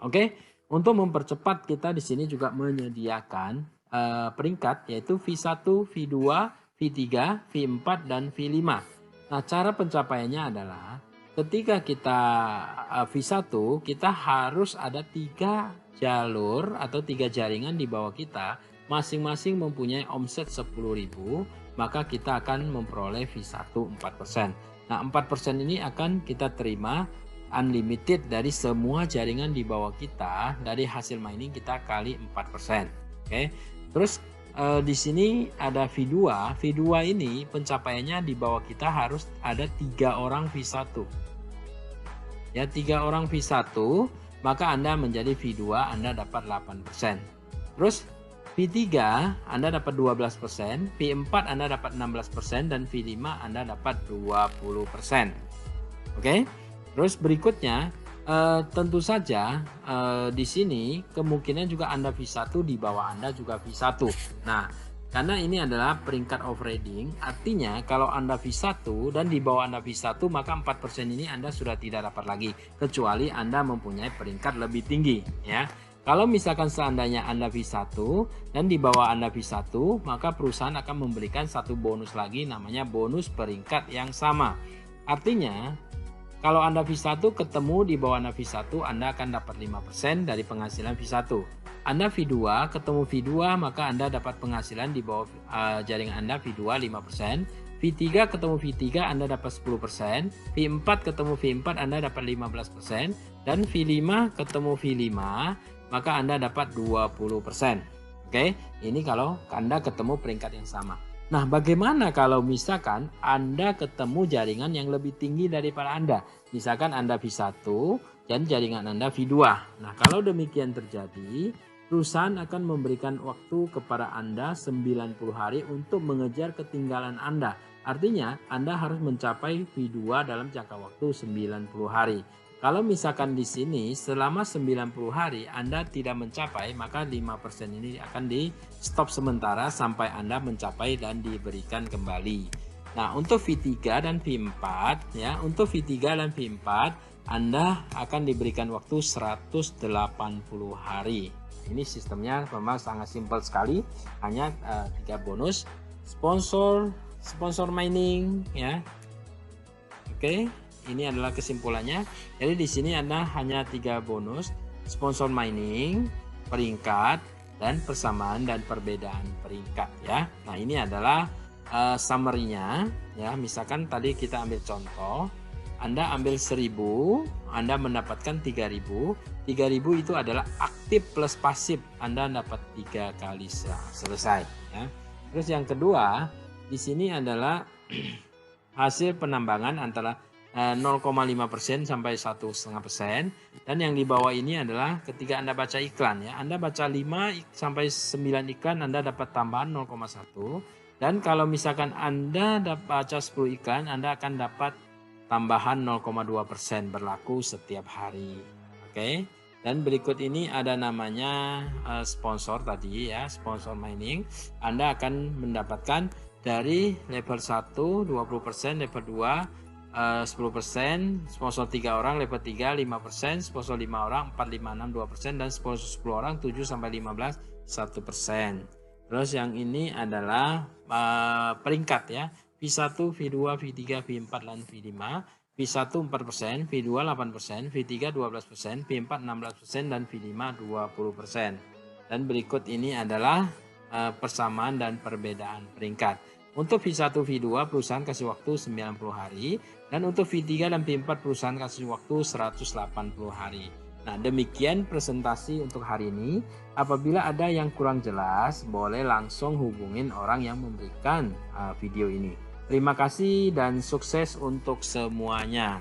Oke, untuk mempercepat kita di sini juga menyediakan peringkat yaitu V1, V2, V3, V4 dan V5. Nah, cara pencapaiannya adalah ketika kita V1 kita harus ada 3 jalur atau 3 jaringan di bawah kita masing-masing mempunyai omset 10.000, maka kita akan memperoleh V1 4%. Nah, 4% ini akan kita terima unlimited dari semua jaringan di bawah kita. Dari hasil mining kita kali 4%. Oke. Terus di sini ada V2. V2 ini pencapaiannya di bawah kita harus ada 3 orang V1. Ya, 3 orang V1, maka Anda menjadi V2, Anda dapat 8%. Terus V3 Anda dapat 12%, V4 Anda dapat 16% dan V5 Anda dapat 20%. Oke? Terus berikutnya tentu saja di sini kemungkinan juga Anda V1, di bawah Anda juga V1. Nah, karena ini adalah peringkat overrading, artinya kalau Anda V1 dan di bawah Anda V1, maka 4% ini Anda sudah tidak dapat lagi, kecuali Anda mempunyai peringkat lebih tinggi, ya. Kalau misalkan seandainya Anda V1 dan di bawah Anda V1, maka perusahaan akan memberikan satu bonus lagi, namanya bonus peringkat yang sama. Artinya, kalau Anda V1 ketemu di bawah Anda V1, Anda akan dapat 5% dari penghasilan V1. Anda V2 ketemu V2, maka Anda dapat penghasilan di bawah jaringan Anda V2 5%. V3 ketemu V3, Anda dapat 10%. V4 ketemu V4, Anda dapat 15%. Dan V5 ketemu V5, maka Anda dapat 20%. Oke, ini kalau Anda ketemu peringkat yang sama. Nah, bagaimana kalau misalkan Anda ketemu jaringan yang lebih tinggi daripada Anda? Misalkan Anda V1 dan jaringan Anda V2. Nah, kalau demikian terjadi, perusahaan akan memberikan waktu kepada Anda 90 hari untuk mengejar ketinggalan Anda. Artinya, Anda harus mencapai V2 dalam jangka waktu 90 hari. Kalau misalkan di sini selama 90 hari Anda tidak mencapai, maka 5% ini akan di stop sementara sampai Anda mencapai dan diberikan kembali. Nah, untuk V3 dan V4 ya, untuk V3 dan V4 Anda akan diberikan waktu 180 hari. Ini sistemnya memang sangat simpel sekali, hanya 3 bonus sponsor mining ya. Oke. Ini adalah kesimpulannya. Jadi di sini Anda hanya 3 bonus: sponsor mining, peringkat, dan persamaan dan perbedaan peringkat ya. Nah, ini adalah summary-nya ya. Misalkan tadi kita ambil contoh, Anda ambil 1000, Anda mendapatkan 3000. 3000 itu adalah aktif plus pasif. Anda dapat 3 kali selesai ya. Terus yang kedua, di sini adalah hasil penambangan antara 0,5% sampai 1,5%, dan yang di bawah ini adalah ketika Anda baca iklan ya. Anda baca 5 sampai 9 iklan, Anda dapat tambahan 0,1, dan kalau misalkan Anda baca 10 iklan, Anda akan dapat tambahan 0,2% berlaku setiap hari. Oke. Dan berikut ini ada namanya sponsor tadi ya, sponsor mining. Anda akan mendapatkan dari level 1 20%, level 2 10%, sponsor 3 orang level 3 5%, sponsor 5 orang 4, 5, 6 2%, dan sponsor 10 orang 7 sampai 15 1%. Terus yang ini adalah peringkat ya. V1, V2, V3, V4 dan V5. V1 4%, V2 8%, V3 12%, V4 16% dan V5 20%. Dan berikut ini adalah persamaan dan perbedaan peringkat. Untuk V1, V2 perusahaan kasih waktu 90 hari, dan untuk V3 dan V4 perusahaan kasih waktu 180 hari. Nah, demikian presentasi untuk hari ini. Apabila ada yang kurang jelas, boleh langsung hubungin orang yang memberikan video ini. Terima kasih dan sukses untuk semuanya.